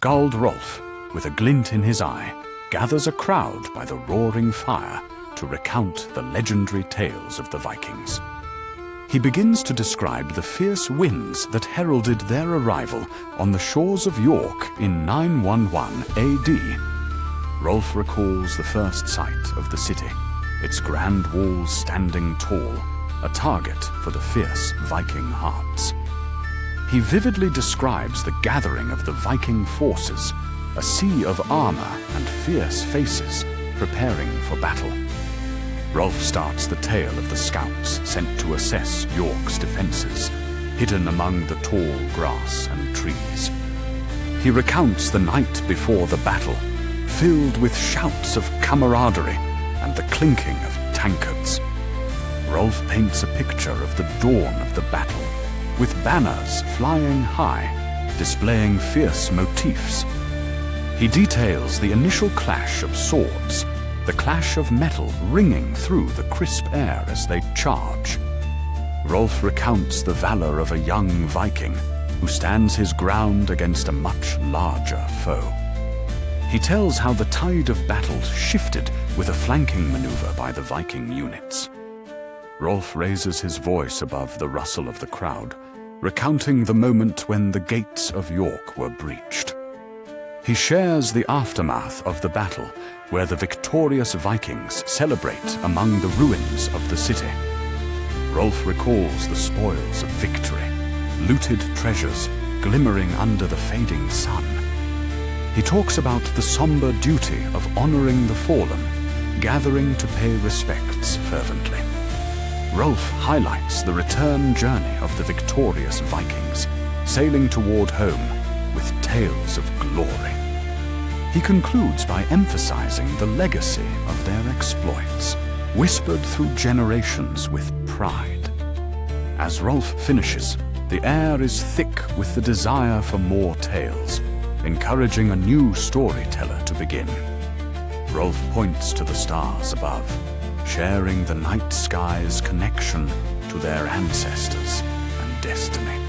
Skald Rolf, with a glint in his eye, gathers a crowd by the roaring fire to recount the legendary tales of the Vikings. He begins to describe the fierce winds that heralded their arrival on the shores of York in 911 AD. Rolf recalls the first sight of the city, its grand walls standing tall, a target for the fierce Viking hearts. He vividly describes the gathering of the Viking forces, a sea of armor and fierce faces preparing for battle. Rolf starts the tale of the scouts sent to assess York's defenses, hidden among the tall grass and trees. He recounts the night before the battle, filled with shouts of camaraderie and the clinking of tankards. Rolf paints a picture of the dawn of the battle, with banners flying high, displaying fierce motifs. He details the initial clash of swords, the clash of metal ringing through the crisp air as they charge. Rolf recounts the valor of a young Viking who stands his ground against a much larger foe. He tells how the tide of battle shifted with a flanking maneuver by the Viking units. Rolf raises his voice above the rustle of the crowd, recounting the moment when the gates of York were breached. He shares the aftermath of the battle, where the victorious Vikings celebrate among the ruins of the city. Rolf recalls the spoils of victory, looted treasures glimmering under the fading sun. He talks about the somber duty of honoring the fallen, gathering to pay respects fervently. Rolf highlights the return journey of the victorious Vikings, sailing toward home with tales of glory. He concludes by emphasizing the legacy of their exploits, whispered through generations with pride. As Rolf finishes, the air is thick with the desire for more tales, encouraging a new storyteller to begin. Rolf points to the stars above, sharing the night sky's connection to their ancestors and destiny.